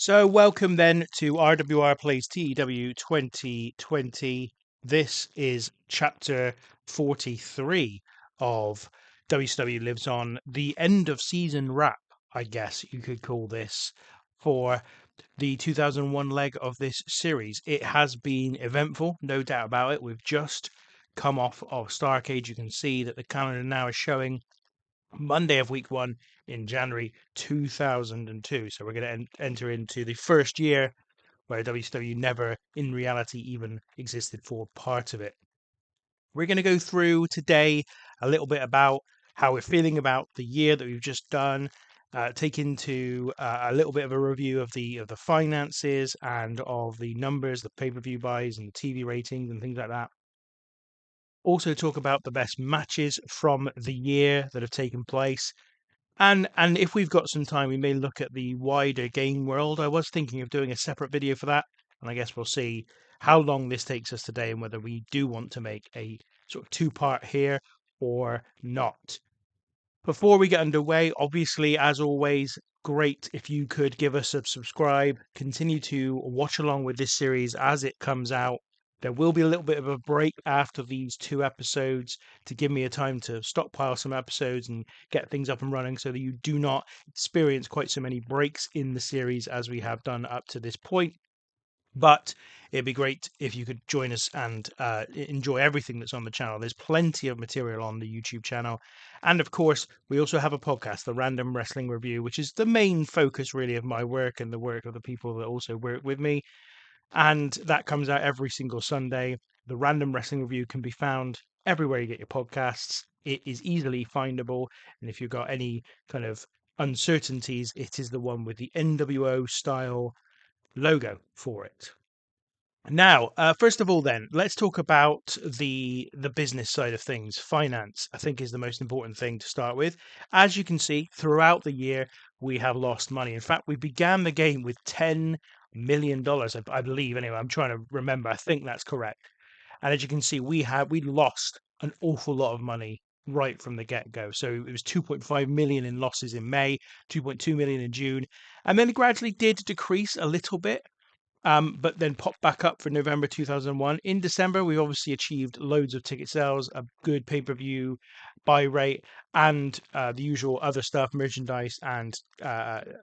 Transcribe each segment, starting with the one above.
So, welcome then to RWR Plays TEW 2020. This is chapter 43 of WCW Lives On, the end of season wrap, I guess you could call this, for the 2001 leg of this series. It has been eventful, no doubt about it. We've just come off of Starrcade. You can see that the calendar now is showing Monday of week one in January 2002. So we're going to enter into the first year where WCW never, in reality, even existed for part of it. We're going to go through today a little bit about how we're feeling about the year that we've just done. Take into a little bit of a review of the finances and of the numbers, the pay-per-view buys and the TV ratings and things like that. Also talk about the best matches from the year that have taken place. And if we've got some time, we may look at the wider game world. I was thinking of doing a separate video for that, and I guess we'll see how long this takes us today and whether we do want to make a sort of two-part here or not. Before we get underway, obviously, as always, great if you could give us a subscribe, continue to watch along with this series as it comes out. There will be a little bit of a break after these two episodes to give me a time to stockpile some episodes and get things up and running so that you do not experience quite so many breaks in the series as we have done up to this point. But it'd be great if you could join us and enjoy everything that's on the channel. There's plenty of material on the YouTube channel. And of course, we also have a podcast, the Random Wrestling Review, which is the main focus really of my work and the work of the people that also work with me. And that comes out every single Sunday. The Random Wrestling Review can be found everywhere you get your podcasts. It is easily findable. And if you've got any kind of uncertainties, it is the one with the NWO style logo for it. Now, first of all, then let's talk about the business side of things. Finance, I think, is the most important thing to start with. As you can see, throughout the year, we have lost money. In fact, we began the game with $10 million, I believe. Anyway, I'm trying to remember. I think that's correct. And as you can see, we lost an awful lot of money right from the get-go. So it was 2.5 million in losses in May, 2.2 million in June, and then it gradually did decrease a little bit. But then popped back up for November 2001. In December, we obviously achieved loads of ticket sales, a good pay-per-view buy rate, and the usual other stuff, merchandise and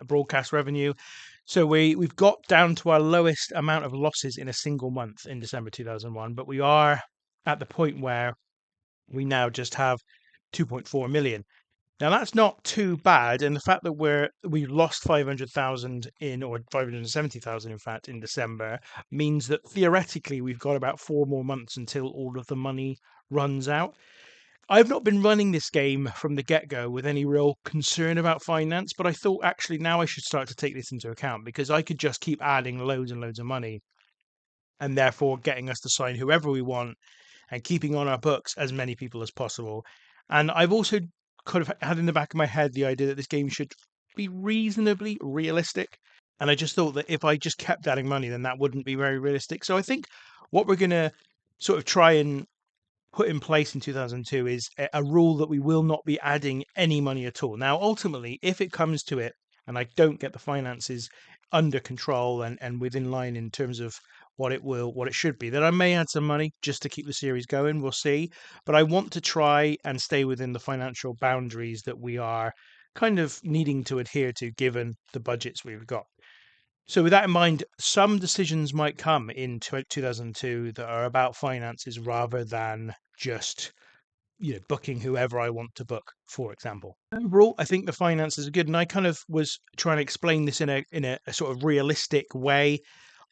broadcast revenue. So we've got down to our lowest amount of losses in a single month in December 2001, but we are at the point where we now just have 2.4 million. Now that's not too bad, and the fact that we've lost 500,000 or 570,000 in fact in December means that theoretically we've got about 4 more months until all of the money runs out. I've not been running this game from the get-go with any real concern about finance, but I thought actually now I should start to take this into account because I could just keep adding loads and loads of money and therefore getting us to sign whoever we want and keeping on our books as many people as possible. And I've also kind of had in the back of my head the idea that this game should be reasonably realistic. And I just thought that if I just kept adding money, then that wouldn't be very realistic. So I think what we're going to sort of try and put in place in 2002 is a rule that we will not be adding any money at all. Now, ultimately, if it comes to it and I don't get the finances under control and within line in terms of what it should be, then I may add some money just to keep the series going. We'll see. But I want to try and stay within the financial boundaries that we are kind of needing to adhere to given the budgets we've got. So with that in mind, some decisions might come in 2002 that are about finances rather than just booking whoever I want to book, for example. Overall, I think the finances are good, and I kind of was trying to explain this in a sort of realistic way.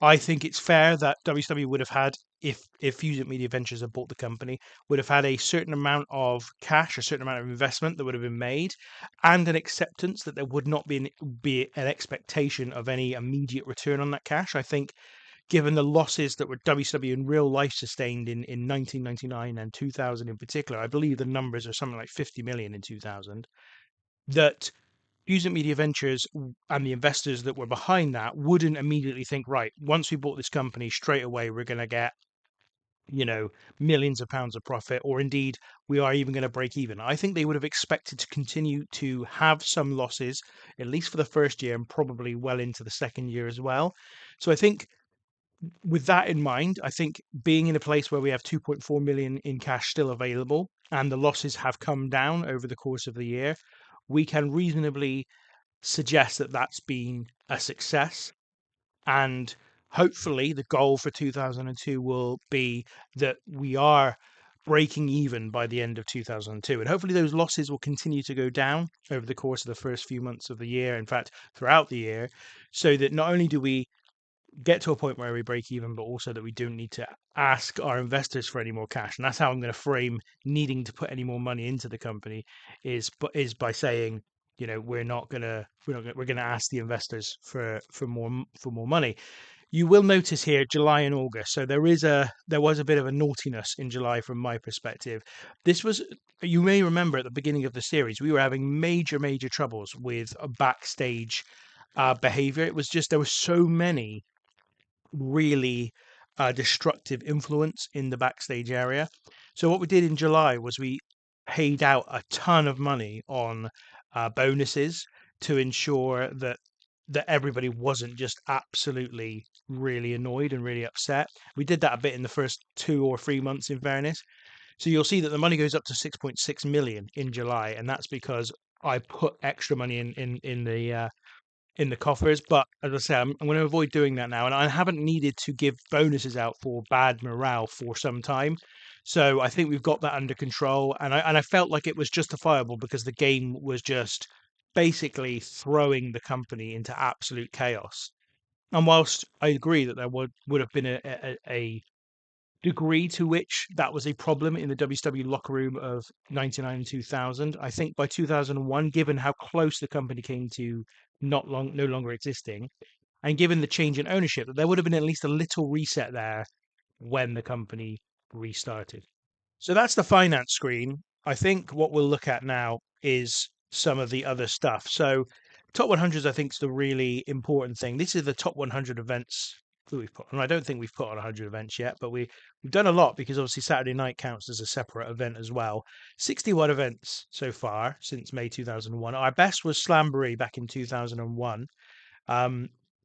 I think it's fair that WCW would have had, if Fusent Media Ventures had bought the company, would have had a certain amount of cash, a certain amount of investment that would have been made, and an acceptance that there would not be an expectation of any immediate return on that cash. I think given the losses that were WCW in real life sustained in 1999 and 2000 in particular, I believe the numbers are something like 50 million in 2000, that Fusent Media Ventures and the investors that were behind that wouldn't immediately think, right, once we bought this company, straight away we're going to get millions of pounds of profit, or indeed we are even going to break even. I think they would have expected to continue to have some losses, at least for the first year and probably well into the second year as well. So I think with that in mind, I think being in a place where we have 2.4 million in cash still available and the losses have come down over the course of the year, we can reasonably suggest that that's been a success. And hopefully, the goal for 2002 will be that we are breaking even by the end of 2002. And hopefully, those losses will continue to go down over the course of the first few months of the year, in fact, throughout the year, so that not only do we get to a point where we break even, but also that we don't need to ask our investors for any more cash. And that's how I'm going to frame needing to put any more money into the company is by saying, we're going to ask the investors for more money. You will notice here July and August. So there was a bit of a naughtiness in July from my perspective. This was, you may remember, at the beginning of the series, we were having major troubles with a backstage behavior. It was just there were so many really destructive influence in the backstage area. So what we did in July was we paid out a ton of money on bonuses to ensure that everybody wasn't just absolutely really annoyed and really upset. We did that a bit in the first 2 or 3 months, in fairness. So you'll see that the money goes up to 6.6 million in July, and that's because I put extra money in the coffers. But as I say, I'm going to avoid doing that now. And I haven't needed to give bonuses out for bad morale for some time. So I think we've got that under control. And I felt like it was justifiable because the game was just basically throwing the company into absolute chaos. And whilst I agree that there would have been a degree to which that was a problem in the WCW locker room of 99 and 2000. I think by 2001, given how close the company came to no longer existing, and given the change in ownership, that there would have been at least a little reset there when the company restarted. So that's the finance screen. I think what we'll look at now is some of the other stuff. So top 100s, I think, is the really important thing. This is the top 100 events that we've put on. I don't think we've put on 100 events yet, but we've done a lot because obviously Saturday night counts as a separate event as well. 61 events so far since May 2001. Our best was Slamboree back in 2001.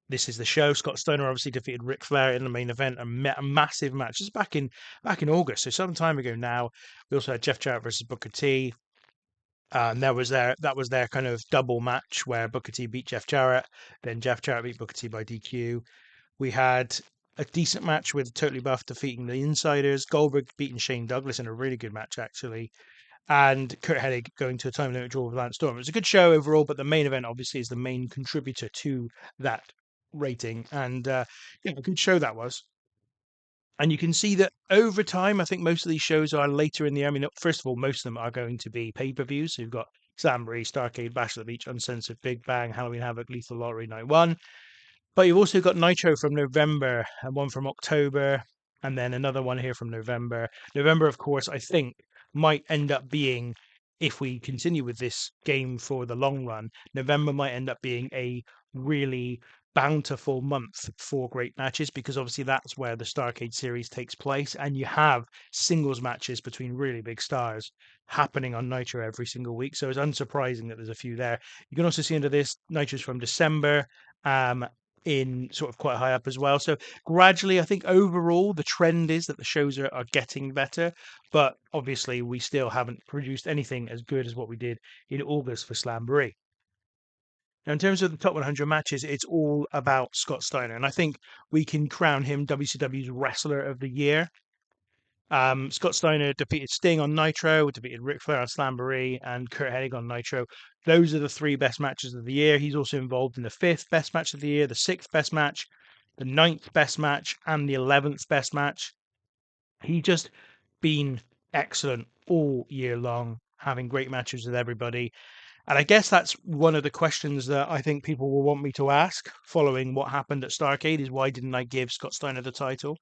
This is the show. Scott Steiner obviously defeated Ric Flair in the main event and met a massive match. This is back in August, so some time ago now. We also had Jeff Jarrett versus Booker T. And that was their kind of double match where Booker T beat Jeff Jarrett, then Jeff Jarrett beat Booker T by DQ. We had a decent match with Totally Buff defeating the Insiders, Goldberg beating Shane Douglas in a really good match actually, and Kurt Hennig going to a time limit draw with Lance Storm. It was a good show overall, but the main event obviously is the main contributor to that rating, and a good show that was. And you can see that over time, I think most of these shows are later in the year. I mean, first of all, most of them are going to be pay-per-views. So you've got Slamboree, Starrcade, Bash at the Beach, Uncensored, Big Bang, Halloween Havoc, Lethal Lottery, Night 1. But you've also got Nitro from November, and one from October, and then another one here from November. November, of course, I think might end up being, if we continue with this game for the long run, November might end up being a really bountiful month for great matches because obviously that's where the Starrcade series takes place, and you have singles matches between really big stars happening on Nitro every single week. So it's unsurprising that there's a few there. You can also see under this Nitro's from December. In sort of quite high up as well. So gradually, I think overall the trend is that the shows are getting better, but obviously we still haven't produced anything as good as what we did in August for Slamboree. Now, in terms of the top 100 matches, it's all about Scott Steiner, and I think we can crown him WCW's Wrestler of the Year. Scott Steiner defeated Sting on Nitro, defeated Ric Flair on Slamboree, and Kurt Hennig on Nitro. Those are the 3 best matches of the year. He's also involved in the 5th best match of the year, the 6th best match, the 9th best match, and the 11th best match. He just been excellent all year long, having great matches with everybody. And I guess that's one of the questions that I think people will want me to ask following what happened at Starrcade is why didn't I give Scott Steiner the title?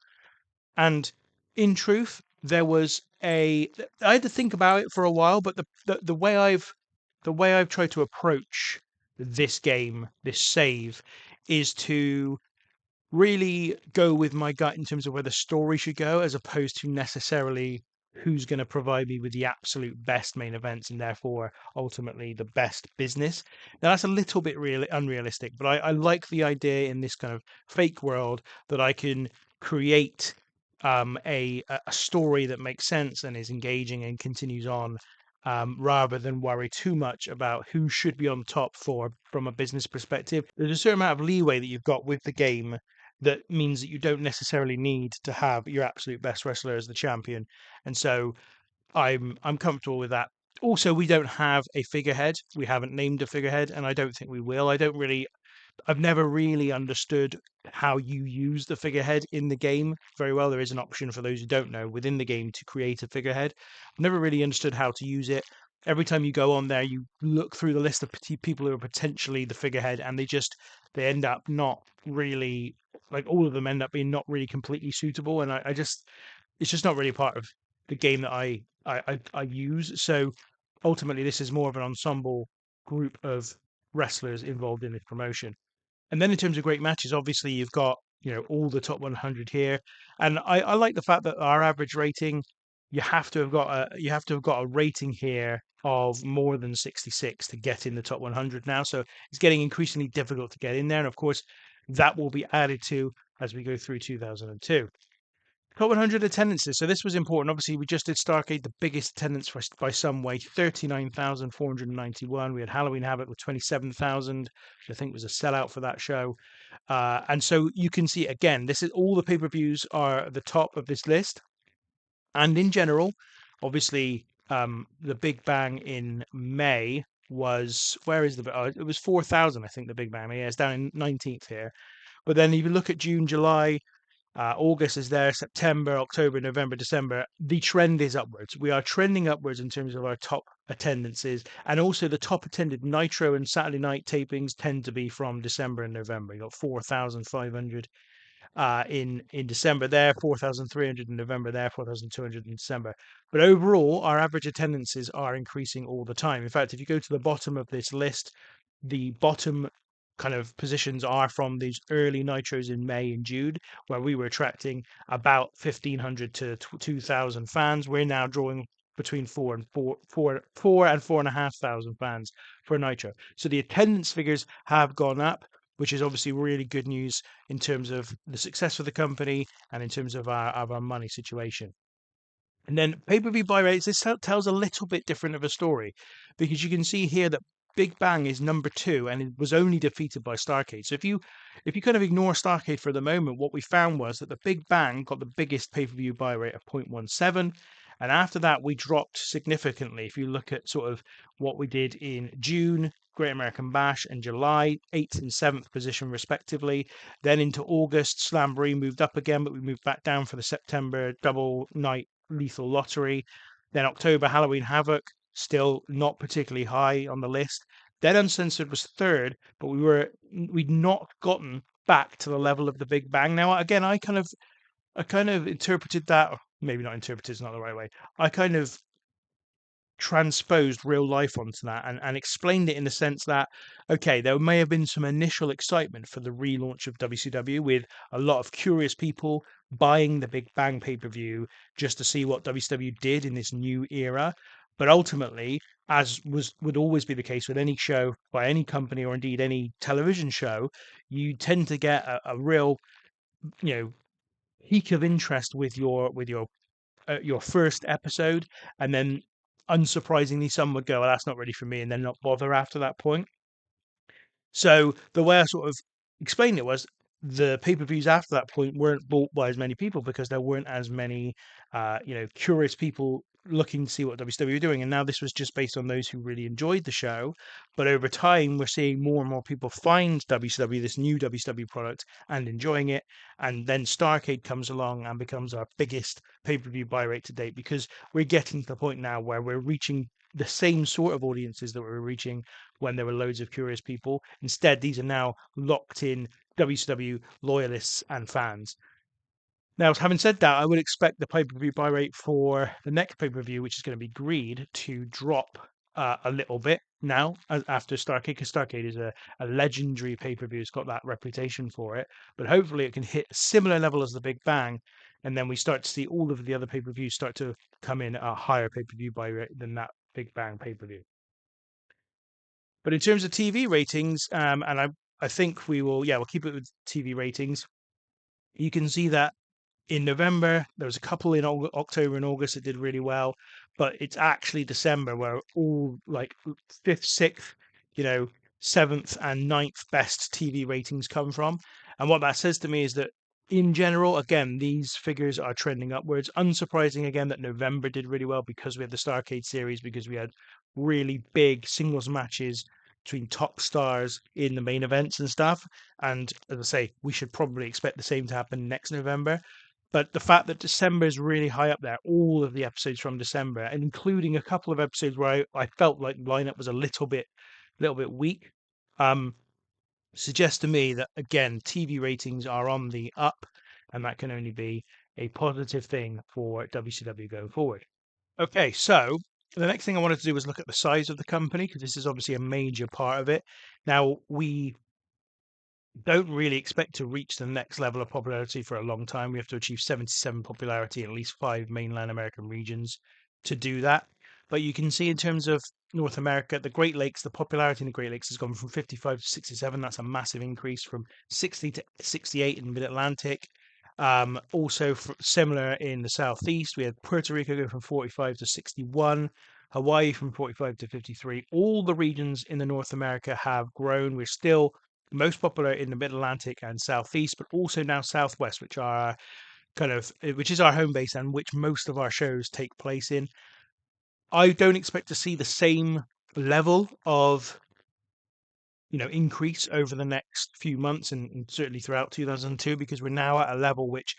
And in truth, I had to think about it for a while, but the way I've tried to approach this game, this save, is to really go with my gut in terms of where the story should go, as opposed to necessarily who's going to provide me with the absolute best main events and therefore ultimately the best business. Now that's a little bit really unrealistic, but I like the idea in this kind of fake world that I can create a story that makes sense and is engaging and continues on, rather than worry too much about who should be on top for from a business perspective. There's a certain amount of leeway that you've got with the game that means that you don't necessarily need to have your absolute best wrestler as the champion. And so I'm comfortable with that. Also, we don't have a figurehead. We haven't named a figurehead, and I don't think we will. I've never really understood how you use the figurehead in the game very well. There is an option for those who don't know within the game to create a figurehead. I've never really understood how to use it. Every time you go on there, you look through the list of people who are potentially the figurehead, and they end up not really, like, all of them end up being not really completely suitable. And I just it's just not really part of the game that I use. So ultimately, this is more of an ensemble group of wrestlers involved in this promotion. And then in terms of great matches, obviously you've got, all the top 100 here, and I like the fact that our average rating, you have to have got a rating here of more than 66 to get in the top 100 now. So it's getting increasingly difficult to get in there, and of course that will be added to as we go through 2002. Top 100 attendances. So this was important. Obviously, we just did Starcade, the biggest attendance by some way, 39,491. We had Halloween Havoc with 27,000, which I think was a sellout for that show. And so you can see again, this is all the pay-per-views are at the top of this list. And in general, obviously, the Big Bang in May was where is the? It was 4,000, I think. The Big Bang. Yeah, it's down in 19th here. But then if you look at June, July, August is there, September, October, November, December. The trend is upwards. We are trending upwards in terms of our top attendances. And also the top attended Nitro and Saturday night tapings tend to be from December and November. You got 4,500 in December there, 4,300 in November there, 4,200 in December. But overall, our average attendances are increasing all the time. In fact, if you go to the bottom of this list, the bottom kind of positions are from these early nitros in May and June, where we were attracting about 1,500 to 2,000 fans. We're now drawing between 4,500 fans for a nitro. So the attendance figures have gone up, which is obviously really good news in terms of the success of the company and in terms of our money situation. And then pay-per-view buy rates, this tells a little bit different of a story, because you can see here that Big Bang is number 2 and it was only defeated by Starcade. So if you kind of ignore Starcade for the moment, what we found was that the Big Bang got the biggest pay-per-view buy rate of 0.17. And after that, we dropped significantly. If you look at sort of what we did in June, Great American Bash, and July, 8th and 7th position respectively. Then into August, Slamboree moved up again, but we moved back down for the September double night Lethal Lottery. Then October, Halloween Havoc, still not particularly high on the list. Then Uncensored was 3rd, but we'd not gotten back to the level of the Big Bang. Now, again, I kind of interpreted that, or maybe not interpreted is not the right way. I kind of transposed real life onto that and explained it in the sense that, okay, there may have been some initial excitement for the relaunch of WCW with a lot of curious people buying the Big Bang pay-per-view just to see what WCW did in this new era. But ultimately, as would always be the case with any show by any company or indeed any television show, you tend to get a real, peak of interest with your first episode, and then unsurprisingly, some would go, "Well, that's not really for me," and then not bother after that point. So the way I sort of explained it was the pay-per-views after that point weren't bought by as many people because there weren't as many, curious people looking to see what WCW were doing. And now this was just based on those who really enjoyed the show. But over time, we're seeing more and more people find WCW, this new WCW product, and enjoying it. And then Starcade comes along and becomes our biggest pay-per-view buy rate to date, because we're getting to the point now where we're reaching the same sort of audiences that we were reaching when there were loads of curious people. Instead, these are now locked in WCW loyalists and fans. Now, having said that, I would expect the pay-per-view buy rate for the next pay-per-view, which is going to be Greed, to drop a little bit now after Starrcade, because Starrcade is a legendary pay-per-view. It's got that reputation for it. But hopefully it can hit a similar level as the Big Bang, and then we start to see all of the other pay-per-views start to come in at a higher pay-per-view buy rate than that Big Bang pay-per-view. But in terms of TV ratings, and I think we'll keep it with TV ratings. You can see that in November, there was a couple in October and August that did really well, but it's actually December where all like fifth, sixth, you know, seventh and ninth best TV ratings come from. And what that says to me is that in general, again, these figures are trending upwards. Unsurprising again that November did really well because we had the Starrcade series, because we had really big singles matches between top stars in the main events and stuff. And as I say, we should probably expect the same to happen next November. But the fact that December is really high up there, all of the episodes from December, and including a couple of episodes where I felt like the lineup was a little bit weak, um, suggests to me that again TV ratings are on the up, and that can only be a positive thing for WCW going forward. Okay, so the next thing I wanted to do was look at the size of the company, because this is obviously a major part of it. Now, we don't really expect to reach the next level of popularity for a long time. We have to achieve 77 popularity in at least 5 mainland American regions to do that. But you can see in terms of North America, the Great Lakes, the popularity in the Great Lakes has gone from 55 to 67. That's a massive increase from 60 to 68 in Mid Atlantic. Also, similar in the Southeast, we had Puerto Rico go from 45 to 61, Hawaii from 45 to 53. All the regions in the North America have grown. We're still most popular in the Mid Atlantic and Southeast, but also now Southwest, which are which is our home base and which most of our shows take place in. I don't expect to see the same level of increase over the next few months, and certainly throughout 2002, because we're now at a level which,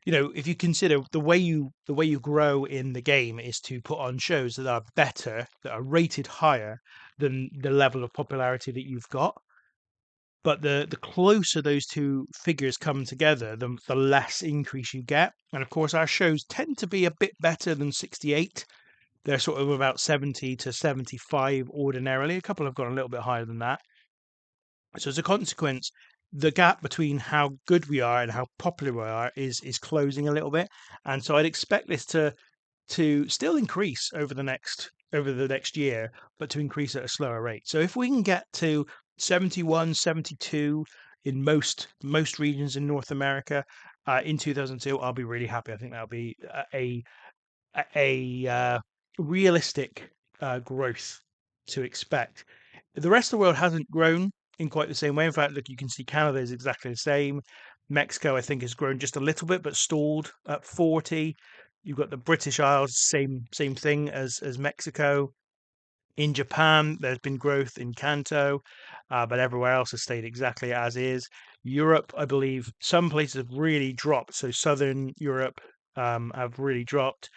if you consider the way you grow in the game is to put on shows that are better, that are rated higher than the level of popularity that you've got. But the closer those two figures come together, the less increase you get. And of course, our shows tend to be a bit better than 68. They're sort of about 70 to 75 ordinarily. A couple have gone a little bit higher than that. So as a consequence, the gap between how good we are and how popular we are is closing a little bit. And so I'd expect this to still increase over the next year, but to increase at a slower rate. So if we can get to 71, 72 in most regions in North America in 2002, I'll be really happy. I think that'll be a realistic growth to expect. The rest of the world hasn't grown in quite the same way. In fact, look, you can see Canada is exactly the same. Mexico, I think, has grown just a little bit, but stalled at 40. You've got the British Isles, same thing as Mexico. In Japan, there's been growth in Kanto, but everywhere else has stayed exactly as is. Europe, I believe, some places have really dropped. So Southern Europe have really dropped.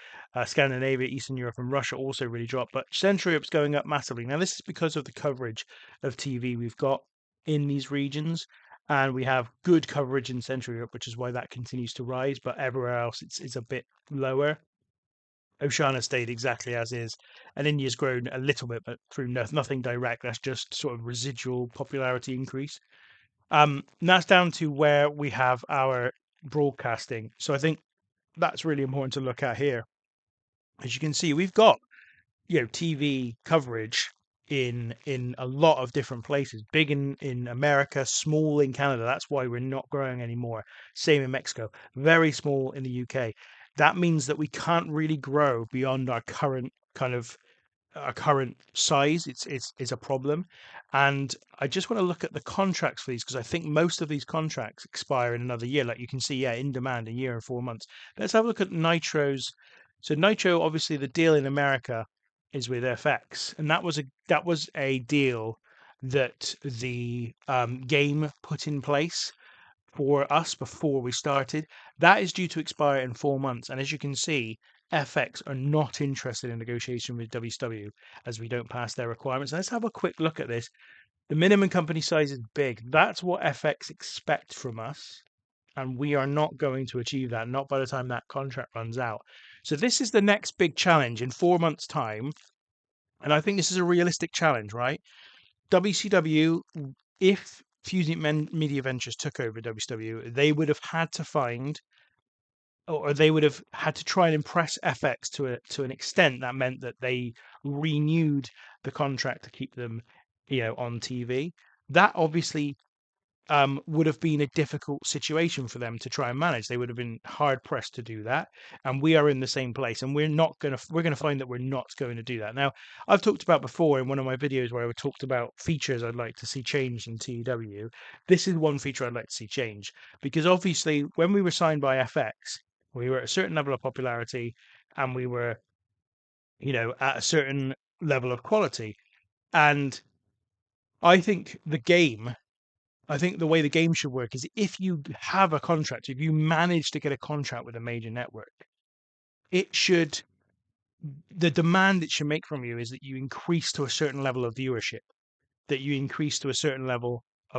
Scandinavia, Eastern Europe, and Russia also really dropped. But Central Europe's going up massively. Now, this is because of the coverage of TV we've got in these regions. And we have good coverage in Central Europe, which is why that continues to rise. But everywhere else, it's a bit lower. Oceania stayed exactly as is, and India's grown a little bit, but through nothing direct. That's just sort of residual popularity increase. And that's down to where we have our broadcasting. So I think that's really important to look at here. As you can see, we've got TV coverage in a lot of different places. Big in America, small in Canada. That's why we're not growing anymore. Same in Mexico. Very small in the UK. That means that we can't really grow beyond our current size. It's a problem. And I just want to look at the contracts for these, because I think most of these contracts expire in another year. Like you can see, in demand, a year and 4 months. Let's have a look at Nitro's. So Nitro, obviously, the deal in America is with FX, and that was a deal that the game put in place for us before we started. That is due to expire in 4 months. And as you can see, FX are not interested in negotiation with WCW, as we don't pass their requirements. Let's have a quick look at this. The minimum company size is big. That's what FX expect from us. And we are not going to achieve that, not by the time that contract runs out. So this is the next big challenge. In 4 months' time, And I think this is a realistic challenge, right? WCW, if Media Ventures took over WCW, they would have had to find, or they would have had to try and impress FX to an extent that meant that they renewed the contract to keep them, on TV. That obviously would have been a difficult situation for them to try and manage. They would have been hard pressed to do that, and we are in the same place, and we're gonna find that we're not going to do that. Now, I've talked about before in one of my videos where I talked about features I'd like to see changed in TEW. This is one feature I'd like to see change because obviously when we were signed by FX, we were at a certain level of popularity, and we were, at a certain level of quality, and I think the game I think the way the game should work is if you have a contract, if you manage to get a contract with a major network, it should the demand it should make from you is that you increase to a certain level of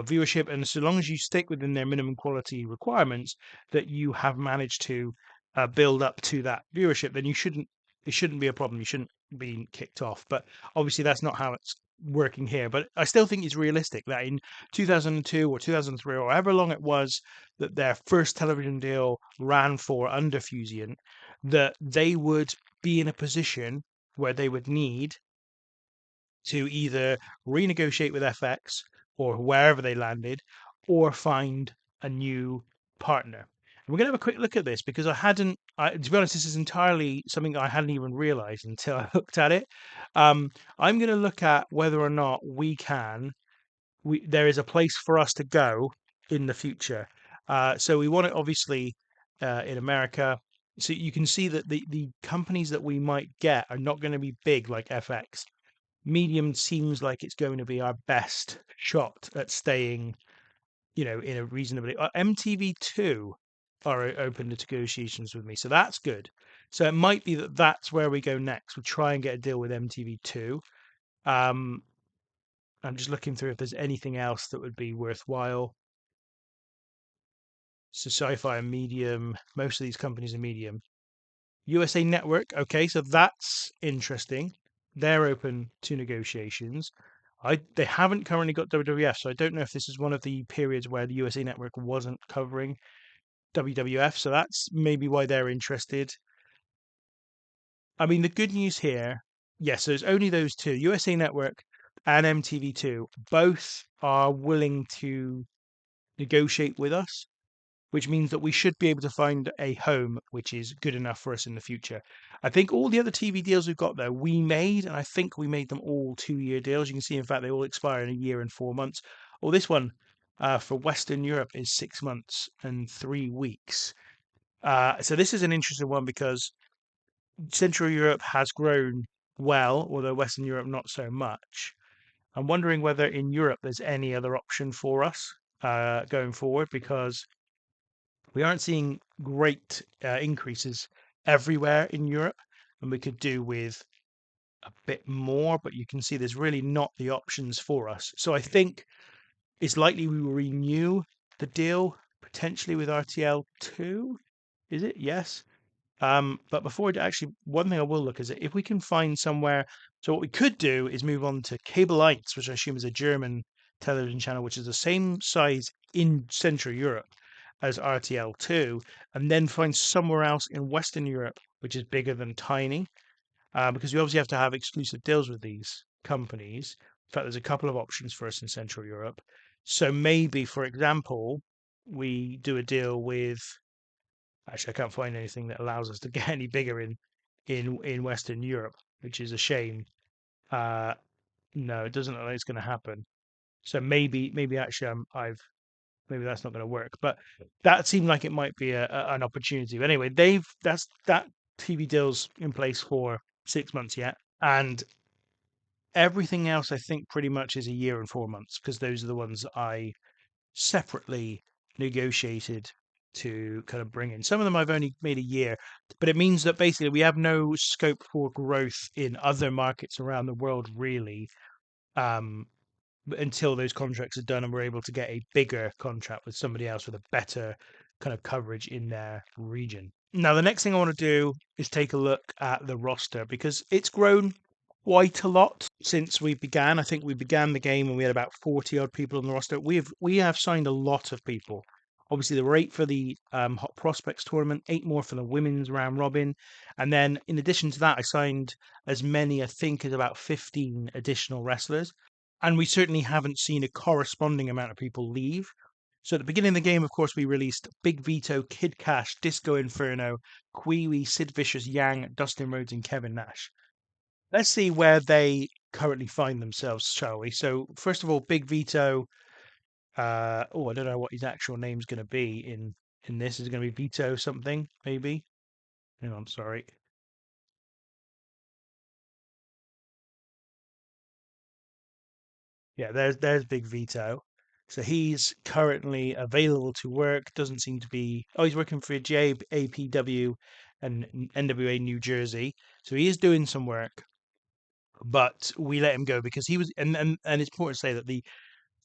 viewership, and so long as you stick within their minimum quality requirements, that you have managed to build up to that viewership, then it shouldn't be a problem. You shouldn't be kicked off. But obviously, that's not how it's working here. But I still think it's realistic that in 2002 or 2003 or however long it was that their first television deal ran for under Fusion, that they would be in a position where they would need to either renegotiate with FX or wherever they landed, or find a new partner. And we're going to have a quick look at this because to be honest, this is entirely something I hadn't even realized until I looked at it. I'm going to look at whether or not there is a place for us to go in the future. So we want it obviously in America. So you can see that the companies that we might get are not going to be big like FX. Medium seems like it's going to be our best shot at staying, in a reasonably. MTV2 are open to negotiations with me, so that's good. So it might be that that's where we go next. We try and get a deal with MTV2. I'm just looking through if there's anything else that would be worthwhile. So Sci-Fi and Medium. Most of these companies are Medium. USA Network. Okay, so that's interesting. They're open to negotiations. They haven't currently got WWF, so I don't know if this is one of the periods where the USA Network wasn't covering WWF, so that's maybe why they're interested. I mean, the good news here, yes, there's only those two, USA Network and MTV2, both are willing to negotiate with us, which means that we should be able to find a home which is good enough for us in the future. I think all the other TV deals we've got there, we made, and I think we made them all 2-year deals. You can see, in fact, they all expire in a year and 4 months. Well, this one for Western Europe is 6 months and 3 weeks. So this is an interesting one because Central Europe has grown well, although Western Europe not so much. I'm wondering whether in Europe there's any other option for us going forward because we aren't seeing great increases everywhere in Europe, and we could do with a bit more, but you can see there's really not the options for us. So I think it's likely we will renew the deal potentially with RTL2. Is it? Yes. But actually, one thing I will look is if we can find somewhere. So what we could do is move on to Cable Lights, which I assume is a German television channel, which is the same size in Central Europe as RTL2, and then find somewhere else in Western Europe which is bigger than Tiny, because we obviously have to have exclusive deals with these companies. In fact, there's a couple of options for us in Central Europe. So maybe, for example, we do a deal with. Actually, I can't find anything that allows us to get any bigger in Western Europe, which is a shame. Uh, no, it doesn't look like it's going to happen. So maybe actually maybe that's not going to work. But that seemed like it might be an opportunity. But anyway, that TV deal's in place for 6 months yet, and everything else I think pretty much is a year and 4 months because those are the ones that I separately negotiated to kind of bring in. Some of them I've only made a year, but it means that basically we have no scope for growth in other markets around the world really. Until those contracts are done and we're able to get a bigger contract with somebody else with a better kind of coverage in their region. Now, the next thing I want to do is take a look at the roster because it's grown quite a lot since we began. I think we began the game and we had about 40 odd people on the roster. We have signed a lot of people. Obviously, there were 8 for the Hot Prospects tournament, 8 more for the women's round robin, and then in addition to that, I signed as many, I think, as about 15 additional wrestlers. And we certainly haven't seen a corresponding amount of people leave. So at the beginning of the game, of course, we released Big Vito, Kid Cash, Disco Inferno, Kwee, Sid Vicious, Yang, Dustin Rhodes, and Kevin Nash. Let's see where they currently find themselves, shall we? So first of all, Big Vito. I don't know what his actual name's going to be in this. Is it going to be Vito something? Maybe. No, I'm sorry. Yeah, there's Big Vito. So he's currently available to work. Doesn't seem to be. Oh, he's working for JAPW and NWA New Jersey. So he is doing some work, but we let him go because he was. And it's important to say that the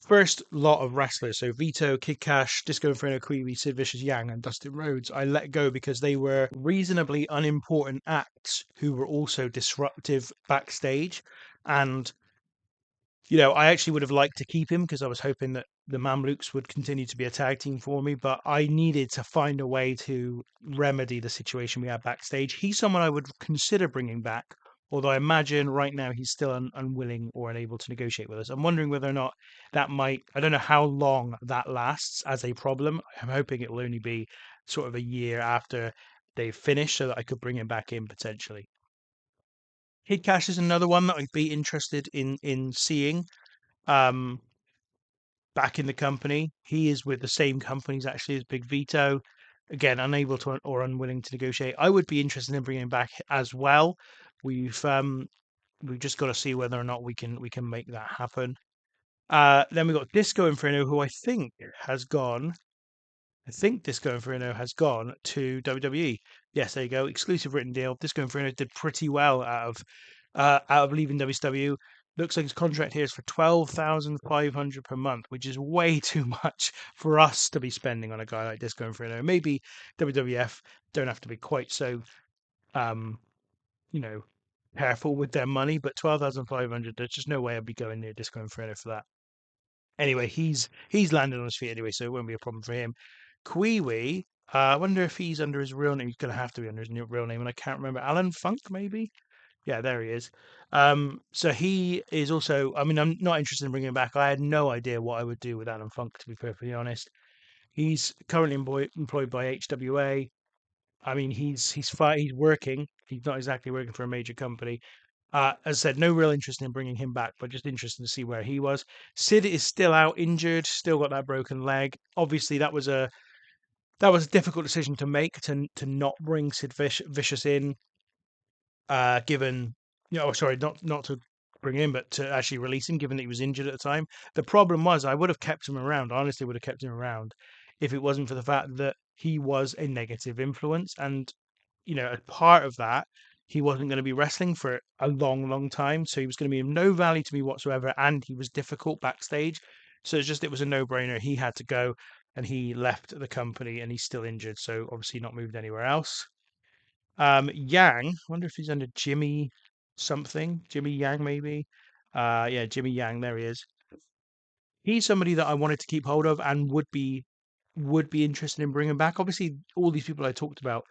first lot of wrestlers, so Vito, Kid Cash, Disco Inferno, Queeby, Sid Vicious, Yang, and Dustin Rhodes, I let go because they were reasonably unimportant acts who were also disruptive backstage. And I actually would have liked to keep him because I was hoping that the Mamluks would continue to be a tag team for me, but I needed to find a way to remedy the situation we had backstage. He's someone I would consider bringing back, although I imagine right now he's still unwilling or unable to negotiate with us. I'm wondering whether or not I don't know how long that lasts as a problem. I'm hoping it will only be sort of a year after they've finished so that I could bring him back in potentially. Kid Cash is another one that I'd be interested in seeing. Um, Back in the company. He is with the same companies actually as Big Vito. Again, unable to or unwilling to negotiate. I would be interested in bringing him back as well. We've um, we've just got to see whether or not we can make that happen. Then we've got Disco Inferno, who has gone. I think Disco Inferno has gone to WWE. Yes, there you go. Exclusive written deal. Disco Inferno did pretty well out of leaving WCW. Looks like his contract here is for 12,500 per month, which is way too much for us to be spending on a guy like Disco Inferno. Maybe WWF don't have to be quite so um, you know, careful with their money, but 12,500. There's just no way I'd be going near Disco Inferno for that. Anyway, he's landed on his feet anyway, so it won't be a problem for him. Kwee, I wonder if he's under his real name. He's going to have to be under his real name, and I can't remember. Alan Funk, maybe? Yeah, there he is. So he is also. I mean, I'm not interested in bringing him back. I had no idea what I would do with Alan Funk, to be perfectly honest. He's currently employed by HWA. I mean, he's working. He's not exactly working for a major company. As I said, no real interest in bringing him back, but just interested to see where he was. Sid is still out injured, still got that broken leg. Obviously, that was a difficult decision to make to not bring Vicious in, given sorry, not to bring him, but to actually release him, given that he was injured at the time. The problem was I would have kept him around. Honestly, would have kept him around if it wasn't for the fact that he was a negative influence, and as part of that, he wasn't going to be wrestling for a long, long time. So he was going to be of no value to me whatsoever, and he was difficult backstage. So it was a no-brainer. He had to go, and he left the company, and he's still injured. So obviously not moved anywhere else. Yang, I wonder if he's under Jimmy something. Jimmy Yang, maybe. Yeah, Jimmy Yang. There he is. He's somebody that I wanted to keep hold of and would be interested in bringing back. Obviously, all these people I talked about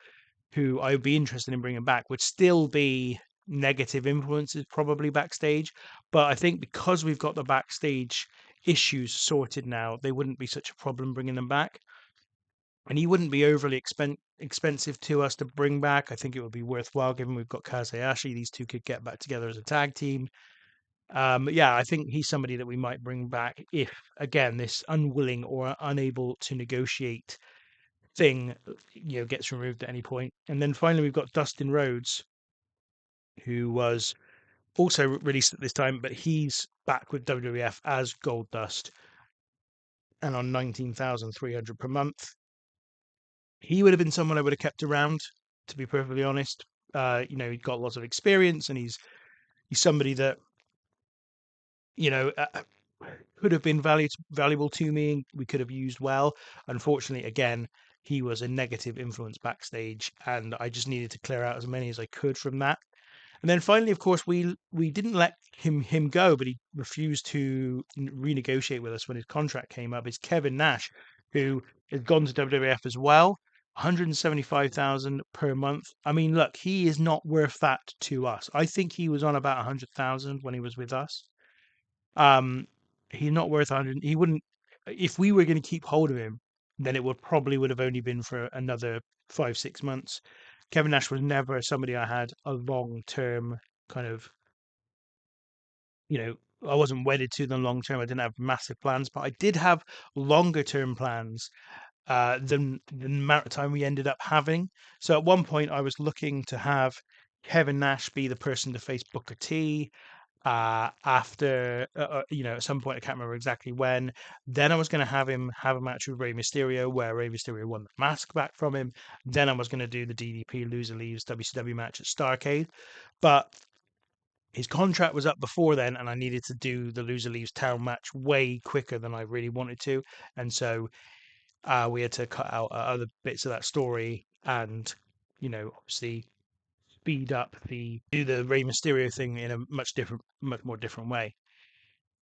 who I would be interested in bringing back would still be negative influences probably backstage. But I think because we've got the backstage issues sorted now, they wouldn't be such a problem bringing them back. And he wouldn't be overly expensive to us to bring back. I think it would be worthwhile given we've got Kazuyashi. These two could get back together as a tag team. Yeah, I think he's somebody that we might bring back if, again, this unwilling or unable to negotiate thing, gets removed at any point. And then finally, we've got Dustin Rhodes, who was also released at this time, but he's back with WWF as Gold Dust and on 19,300 per month. He would have been someone I would have kept around, to be perfectly honest. He's got lots of experience, and he's somebody that you know uh, could have been valuable to me. We could have used well. Unfortunately, again, he was a negative influence backstage, and I just needed to clear out as many as I could from that. And then finally, of course, we didn't let him go, but he refused to renegotiate with us when his contract came up. Is Kevin Nash, who has gone to WWF as well, 175,000 per month. I mean, look, he is not worth that to us. I think he was on about 100,000 when he was with us. Um, he's not worth 100. He wouldn't. If we were going to keep hold of him, then it would have only been for another 5 6 months. Kevin Nash was never somebody I had a long term kind of, you know, I wasn't wedded to them long term. I didn't have massive plans, but I did have longer term plans than the amount of time we ended up having. So at one point, I was looking to have Kevin Nash be the person to face Booker T. After at some point, I can't remember exactly when. Then I was going to have him have a match with Rey Mysterio where Rey Mysterio won the mask back from him. Then I was going to do the DDP loser leaves WCW match at Starrcade, but his contract was up before then, and I needed to do the loser leaves town match way quicker than I really wanted to, and so we had to cut out other bits of that story, and obviously speed up the do the Rey Mysterio thing in a much more different way.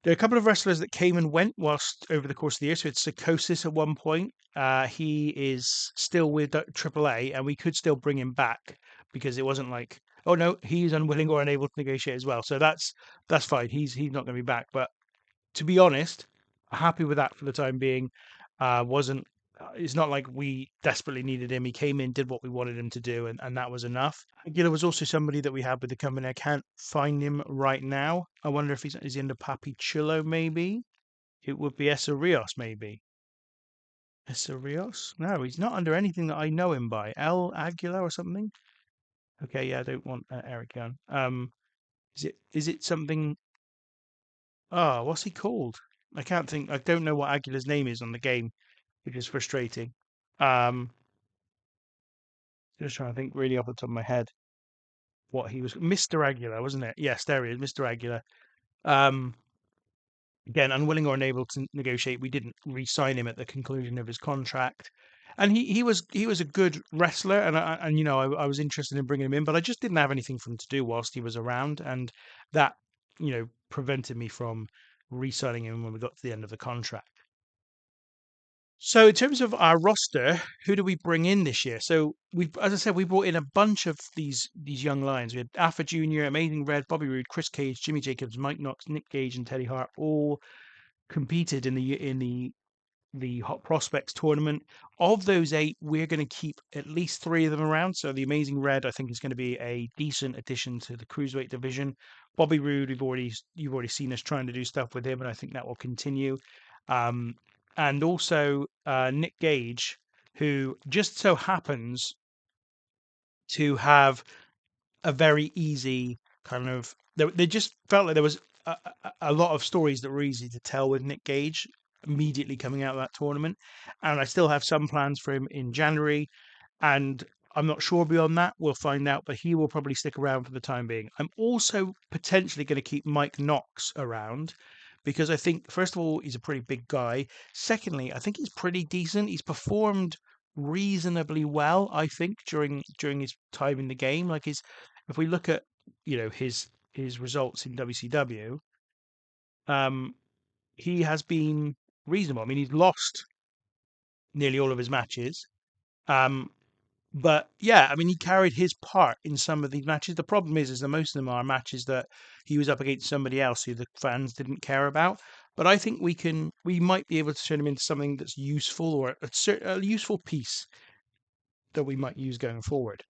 There are a couple of wrestlers that came and went whilst over the course of the year. So it's Psychosis at one point. He is still with AAA, and we could still bring him back because it wasn't like, oh no, he's unwilling or unable to negotiate as well. So that's fine. He's not going to be back. But to be honest, happy with that for the time being. Wasn't It's not like we desperately needed him. He came in, did what we wanted him to do, and that was enough. Aguila was also somebody that we had with the company. I can't find him right now. I wonder if is he under Papi Chulo, maybe? It would be Essa Rios, maybe. Essa Rios? No, he's not under anything that I know him by. El Aguila or something? Okay, yeah, I don't want Eric Young. Is it something? Oh, what's he called? I can't think. I don't know what Aguilar's name is on the game, which is frustrating. Um, just trying to think really off the top of my head what he was. Mr. Aguilar, wasn't it? Yes, there he is, Mr. Aguilar. Um, Again, unwilling or unable to negotiate, we didn't re-sign him at the conclusion of his contract. And he was a good wrestler, and I was interested in bringing him in, but I just didn't have anything for him to do whilst he was around, and that prevented me from re-signing him when we got to the end of the contract. So in terms of our roster, who do we bring in this year? So as I said, we brought in a bunch of these young lions. We had Alpha Junior, Amazing Red, Bobby Roode, Chris Cage, Jimmy Jacobs, Mike Knox, Nick Gage, and Teddy Hart all competed in the Hot Prospects tournament. Of those eight, we're going to keep at least three of them around. So the Amazing Red, I think, is going to be a decent addition to the cruiserweight division. Bobby Roode, you've already seen us trying to do stuff with him, and I think that will continue. Um, and also Nick Gage, who just so happens to have a very easy kind of. They just felt like there was a lot of stories that were easy to tell with Nick Gage immediately coming out of that tournament, and I still have some plans for him in January, and I'm not sure beyond that. We'll find out, but he will probably stick around for the time being. I'm also potentially going to keep Mike Knox around because I think, first of all, he's a pretty big guy. Secondly, I think he's pretty decent. He's performed reasonably well, I think, during his time in the game. Like if we look at his results in WCW, um, he has been reasonable. I mean, he's lost nearly all of his matches. Um, but yeah, I mean, he carried his part in some of these matches. The problem is that most of them are matches that he was up against somebody else who the fans didn't care about. But I think we might be able to turn him into something that's useful or a useful piece that we might use going forward.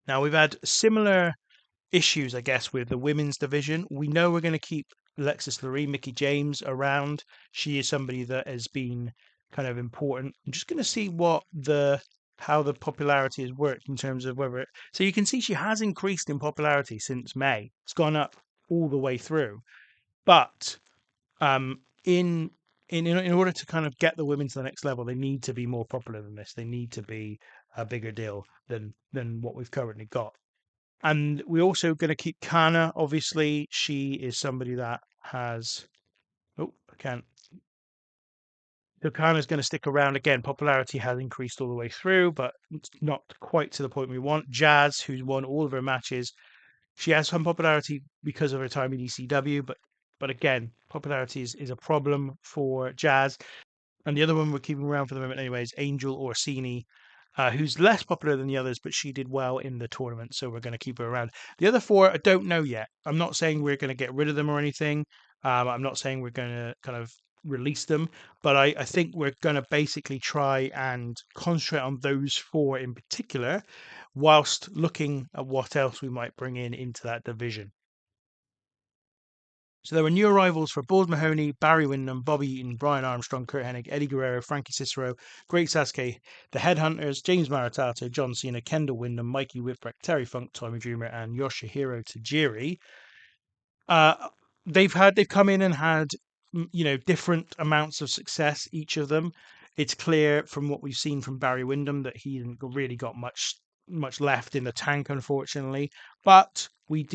Now we've had similar issues, I guess, with the women's division. We know we're going to keep Alexis Lurie, Mickey James around. She is somebody that has been kind of important. I'm just going to see how the popularity has worked in terms of whether so you can see she has increased in popularity since May. It's gone up all the way through. But um, in order to kind of get the women to the next level, they need to be more popular than this. They need to be a bigger deal than what we've currently got. And we're also going to keep Kana. Obviously, she is somebody that has. Oh, I can't. So Kana's going to stick around again. Popularity has increased all the way through, but it's not quite to the point we want. Jazz, who's won all of her matches, She has some popularity because of her time in ECW, but again, popularity is a problem for Jazz. And the other one we're keeping around for the moment anyway is Angel Orsini, who's less popular than the others, but she did well in the tournament, so we're going to keep her around. The other four, I don't know yet. I'm not saying we're going to get rid of them or anything. I'm not saying we're going to kind of release them, but I think we're going to basically try and concentrate on those four in particular, whilst looking at what else we might bring in into that division. So there were new arrivals for Balls Mahoney, Barry Windham, Bobby Eaton, Brian Armstrong, Kurt Hennig, Eddie Guerrero, Frankie Cicero, Great Sasuke, The Headhunters, James Maritato, John Cena, Kendall Windham, Mikey Whipwreck, Terry Funk, Tommy Dreamer, and Yoshihiro Tajiri. Uh, they've come in and had different amounts of success, each of them. It's clear from what we've seen from Barry Windham that he hasn't really got much left in the tank, unfortunately. But we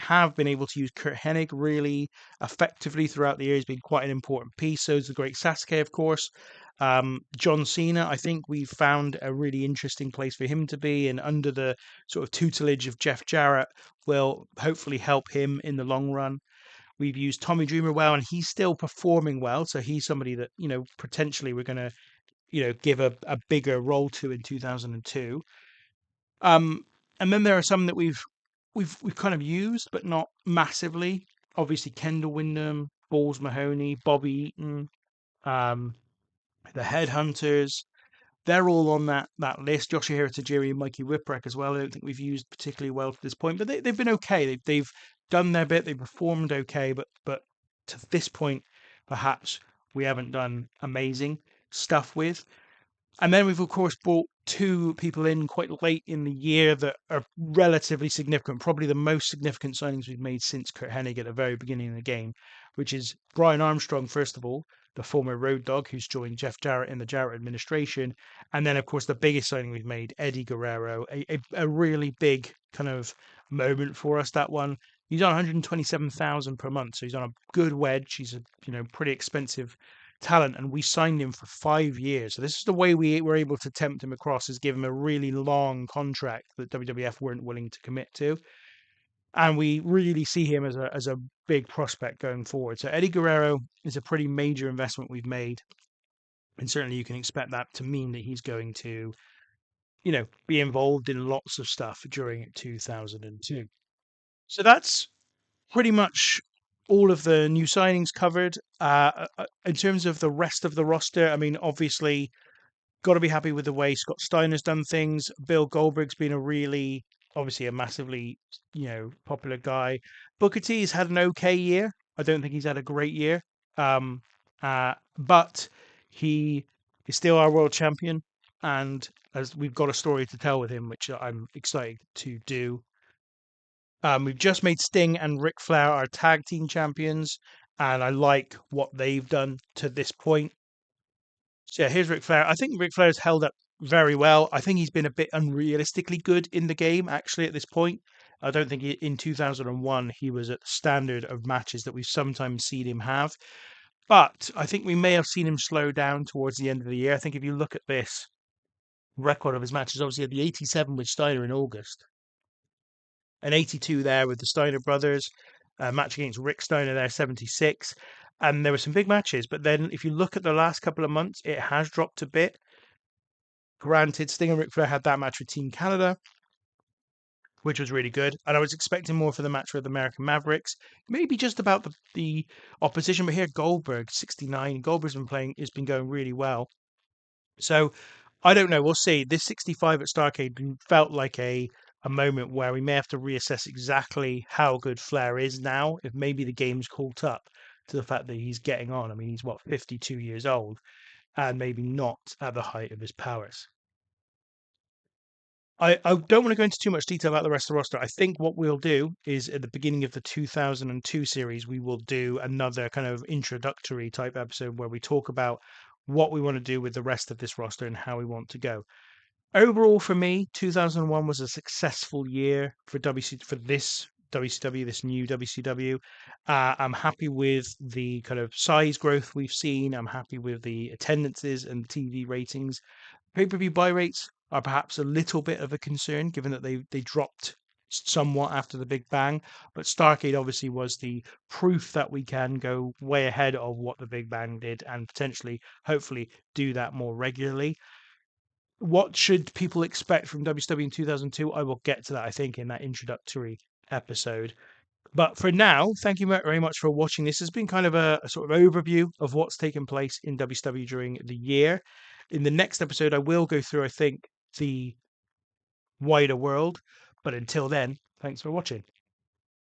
have been able to use Kurt Hennig really effectively throughout the year. He's been quite an important piece. So is the great Sasuke, of course. John Cena, I think we've found a really interesting place for him to be, and under the sort of tutelage of Jeff Jarrett, will hopefully help him in the long run. We've used Tommy Dreamer well, and he's still performing well. So he's somebody that potentially we're going to give a bigger role to in 2002. And then there are some that we've kind of used, but not massively. Obviously, Kendall Windham, Balls Mahoney, Bobby Eaton, um, the Headhunters. They're all on that list. Yoshihiro Tajiri and Mikey Whipwreck as well. I don't think we've used particularly well to this point, but they've been okay. They've done their bit. They performed okay, but to this point, perhaps we haven't done amazing stuff with. And then we've, of course, brought two people in quite late in the year that are relatively significant, probably the most significant signings we've made since Kurt Hennig at the very beginning of the game, which is Brian Armstrong, first of all, the former Road Dogg, who's joined Jeff Jarrett in the Jarrett administration. And then, of course, the biggest signing we've made, Eddie Guerrero, a really big kind of moment for us, that one. He's on 127,000 per month, so he's on a good wedge. He's a pretty expensive talent, and we signed him for 5 years. So this is the way we were able to tempt him across, is give him a really long contract that WWF weren't willing to commit to. And we really see him as a big prospect going forward. So Eddie Guerrero is a pretty major investment we've made. And certainly you can expect that to mean that he's going to, be involved in lots of stuff during 2002. So that's pretty much all of the new signings covered. In terms of the rest of the roster, I mean, obviously, got to be happy with the way Scott Steiner's done things. Bill Goldberg's been obviously a massively, popular guy. Booker T has had an okay year. I don't think he's had a great year. But he is still our world champion, and as we've got a story to tell with him, which I'm excited to do. We've just made Sting and Ric Flair our tag team champions, and I like what they've done to this point. So yeah, here's Ric Flair. I think Ric Flair's held up very well. I think he's been a bit unrealistically good in the game, actually, at this point. I don't think in 2001 he was at the standard of matches that we've sometimes seen him have. But I think we may have seen him slow down towards the end of the year. I think if you look at this record of his matches, obviously he had the 87 with Steiner in August, an 82 there with the Steiner brothers, a match against Rick Steiner there, 76. And there were some big matches. But then if you look at the last couple of months, it has dropped a bit. Granted, Sting and Ric Flair had that match with Team Canada, which was really good. And I was expecting more for the match with American Mavericks. Maybe just about the opposition. But here, Goldberg, 69. Goldberg's has been going really well. So I don't know. We'll see. This 65 at Starrcade felt like a moment where we may have to reassess exactly how good Flair is now, if maybe the game's caught up to the fact that he's getting on. I mean, he's 52 years old, and maybe not at the height of his powers. I don't want to go into too much detail about the rest of the roster. I think what we'll do is at the beginning of the 2002 series, we will do another kind of introductory type episode where we talk about what we want to do with the rest of this roster and how we want to go. Overall, for me, 2001 was a successful year for this WCW, this new WCW. I'm happy with the kind of size growth we've seen. I'm happy with the attendances and TV ratings. Pay-per-view buy rates are perhaps a little bit of a concern, given that they dropped somewhat after the Big Bang, but Starcade obviously was the proof that we can go way ahead of what the Big Bang did and potentially, hopefully, do that more regularly. What should people expect from WCW in 2002? I will get to that, I think, in that introductory episode. But for now, thank you very much for watching. This has been kind of a sort of overview of what's taken place in WCW during the year. In the next episode, I will go through, I think, the wider world. But until then, thanks for watching.